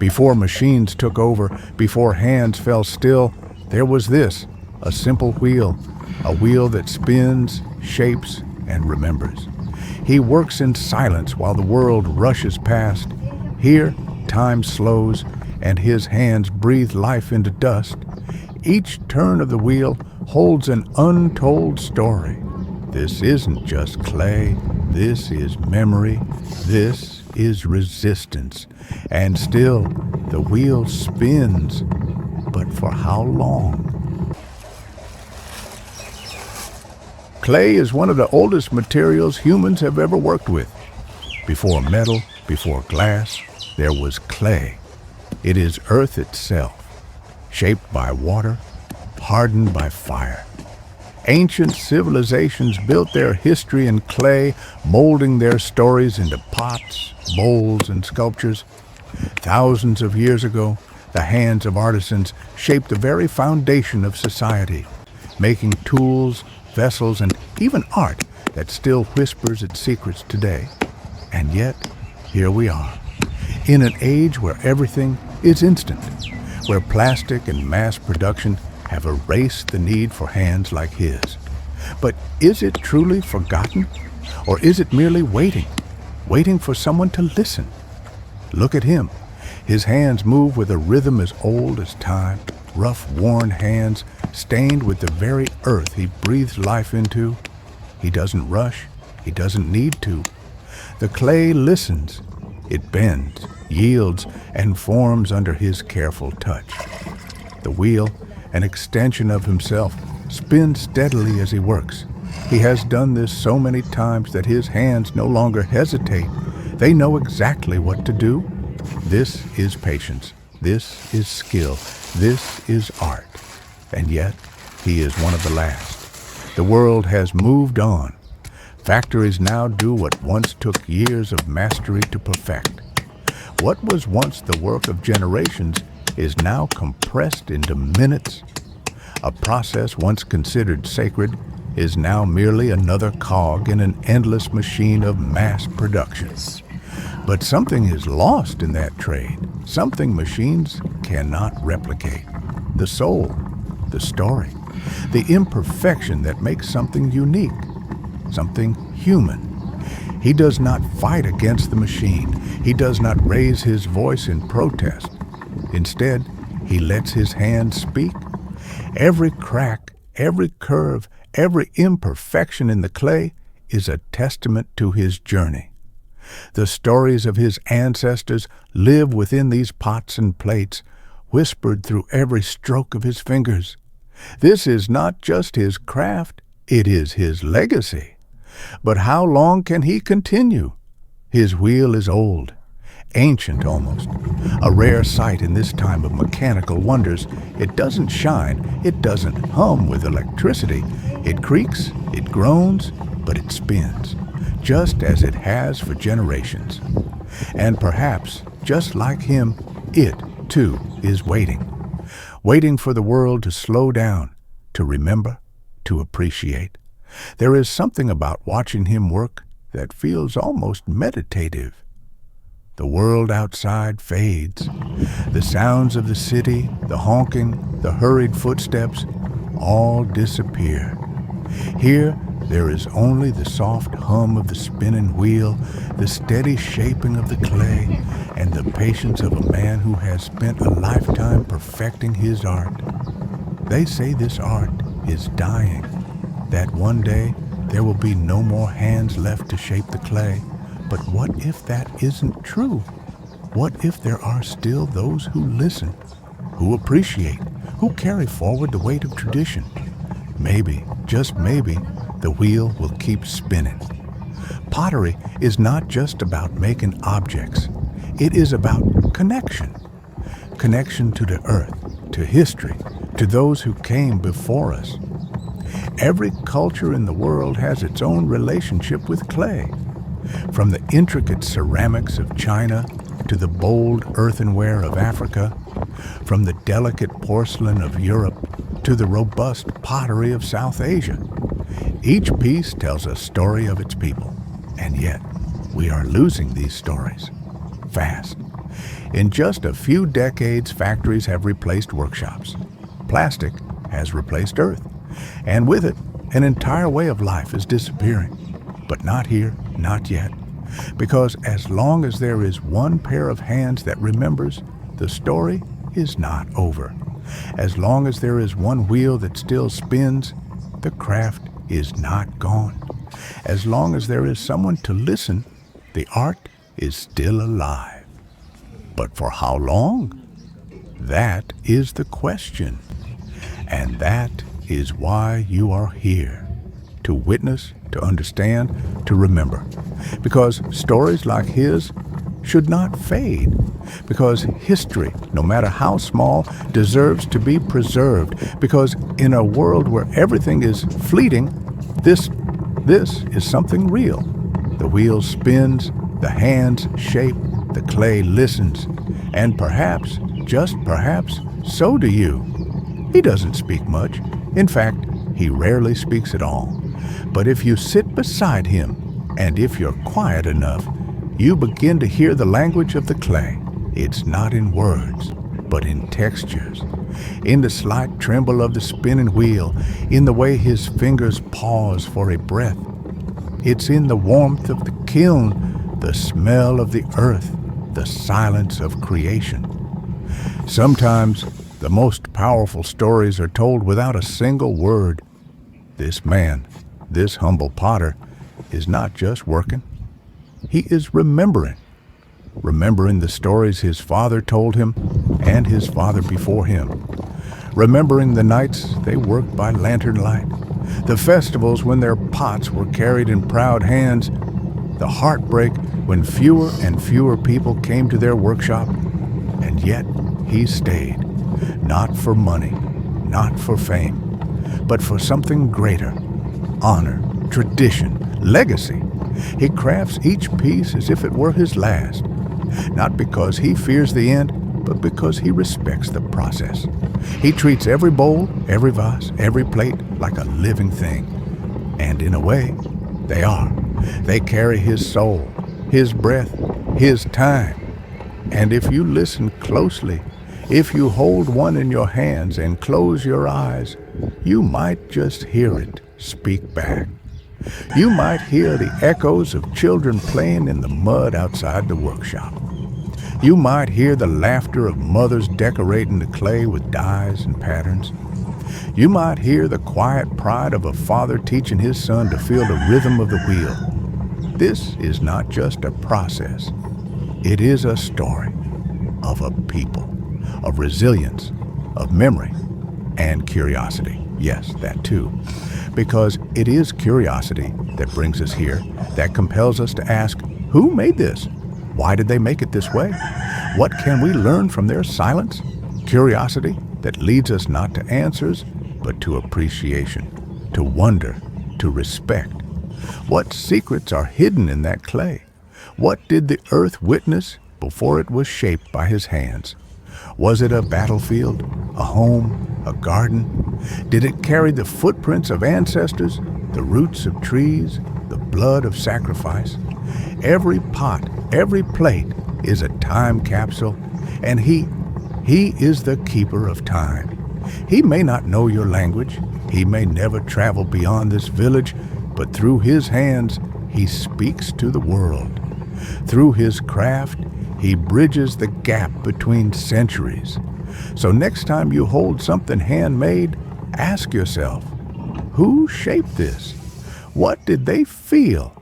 Before machines took over, before hands fell still, there was this, a simple wheel, a wheel that spins, shapes, and remembers. He works in silence while the world rushes past. Here, time slows, and his hands breathe life into dust. Each turn of the wheel holds an untold story. This isn't just clay, this is memory, this is resistance. And still, the wheel spins. But for how long? Clay is one of the oldest materials humans have ever worked with. Before metal, before glass, there was clay. It is earth itself, shaped by water, hardened by fire. Ancient civilizations built their history in clay, molding their stories into pots, bowls, and sculptures. Thousands of years ago, the hands of artisans shaped the very foundation of society, making tools, vessels, and even art that still whispers its secrets today. And yet, here we are, in an age where everything is instant, where plastic and mass production have erased the need for hands like his. But is it truly forgotten? Or is it merely waiting for someone to listen? Look at him. His hands move with a rhythm as old as time, rough, worn hands, stained with the very earth he breathes life into. He doesn't rush. He doesn't need to. The clay listens. It bends, yields, and forms under his careful touch. The wheel, an extension of himself, spins steadily as he works. He has done this so many times that his hands no longer hesitate. They know exactly what to do. This is patience. This is skill. This is art. And yet, he is one of the last. The world has moved on. Factories now do what once took years of mastery to perfect. What was once the work of generations is now compressed into minutes. A process once considered sacred is now merely another cog in an endless machine of mass production. But something is lost in that trade, something machines cannot replicate. The soul, the story, the imperfection that makes something unique, something human. He does not fight against the machine. He does not raise his voice in protest. Instead, he lets his hands speak. Every crack, every curve, every imperfection in the clay is a testament to his journey. The stories of his ancestors live within these pots and plates, whispered through every stroke of his fingers. This is not just his craft, it is his legacy. But how long can he continue? His wheel is old, ancient almost, a rare sight in this time of mechanical wonders. It doesn't shine, it doesn't hum with electricity. It creaks, it groans, but it spins, just as it has for generations. And perhaps, just like him, it, too, is waiting for the world to slow down, to remember, to appreciate. There is something about watching him work that feels almost meditative. The world outside fades. The sounds of the city, the honking, the hurried footsteps, all disappear. Here, there is only the soft hum of the spinning wheel, the steady shaping of the clay, and the patience of a man who has spent a lifetime perfecting his art. They say this art is dying, that one day there will be no more hands left to shape the clay. But what if that isn't true? What if there are still those who listen, who appreciate, who carry forward the weight of tradition? Maybe, just maybe, the wheel will keep spinning. Pottery is not just about making objects. It is about connection. Connection to the earth, to history, to those who came before us. Every culture in the world has its own relationship with clay. From the intricate ceramics of China to the bold earthenware of Africa, from the delicate porcelain of Europe to the robust pottery of South Asia. Each piece tells a story of its people, and yet we are losing these stories fast. In just a few decades, factories have replaced workshops. Plastic has replaced earth. And with it, an entire way of life is disappearing. But not here, not yet. Because as long as there is one pair of hands that remembers, the story is not over. As long as there is one wheel that still spins, the craft is not gone. As long as there is someone to listen, the art is still alive. But for how long? That is the question. And that is why you are here. To witness, to understand, to remember. Because stories like his should not fade. Because history, no matter how small, deserves to be preserved. Because in a world where everything is fleeting, this is something real. The wheel spins, the hands shape, the clay listens, and perhaps, just perhaps, so do you. He doesn't speak much. In fact, he rarely speaks at all. But if you sit beside him, and if you're quiet enough, you begin to hear the language of the clay. It's not in words, but in textures, in the slight tremble of the spinning wheel, in the way his fingers pause for a breath. It's in the warmth of the kiln, the smell of the earth, the silence of creation. Sometimes the most powerful stories are told without a single word. This man, this humble potter, is not just working. He is remembering the stories his father told him and his father before him. Remembering the nights they worked by lantern light, the festivals when their pots were carried in proud hands, the heartbreak when fewer and fewer people came to their workshop, and yet he stayed, not for money, not for fame, but for something greater, honor, tradition, legacy. He crafts each piece as if it were his last, not because he fears the end, but because he respects the process. He treats every bowl, every vase, every plate like a living thing. And in a way, they are. They carry his soul, his breath, his time. And if you listen closely, if you hold one in your hands and close your eyes, you might just hear it speak back. You might hear the echoes of children playing in the mud outside the workshop. You might hear the laughter of mothers decorating the clay with dyes and patterns. You might hear the quiet pride of a father teaching his son to feel the rhythm of the wheel. This is not just a process. It is a story of a people, of resilience, of memory, and curiosity. Yes, that too. Because it is curiosity that brings us here, that compels us to ask, who made this? Why did they make it this way? What can we learn from their silence? Curiosity that leads us not to answers, but to appreciation, to wonder, to respect. What secrets are hidden in that clay? What did the earth witness before it was shaped by his hands? Was it a battlefield, a home, a garden? Did it carry the footprints of ancestors, the roots of trees, the blood of sacrifice? Every pot, every plate is a time capsule, and he is the keeper of time. He may not know your language, he may never travel beyond this village, but through his hands, he speaks to the world. Through his craft, he bridges the gap between centuries. So next time you hold something handmade, ask yourself, who shaped this? What did they feel?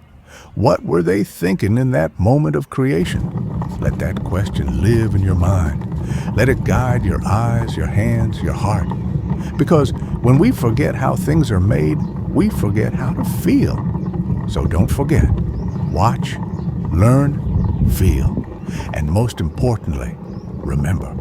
What were they thinking in that moment of creation? Let that question live in your mind. Let it guide your eyes, your hands, your heart. Because when we forget how things are made, we forget how to feel. So don't forget. Watch, learn, feel. And most importantly, remember,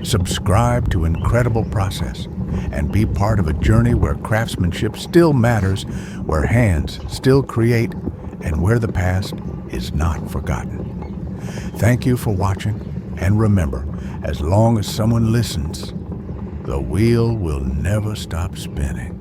subscribe to Incredible Process and be part of a journey where craftsmanship still matters, where hands still create, and where the past is not forgotten. Thank you for watching, and remember, as long as someone listens, the wheel will never stop spinning.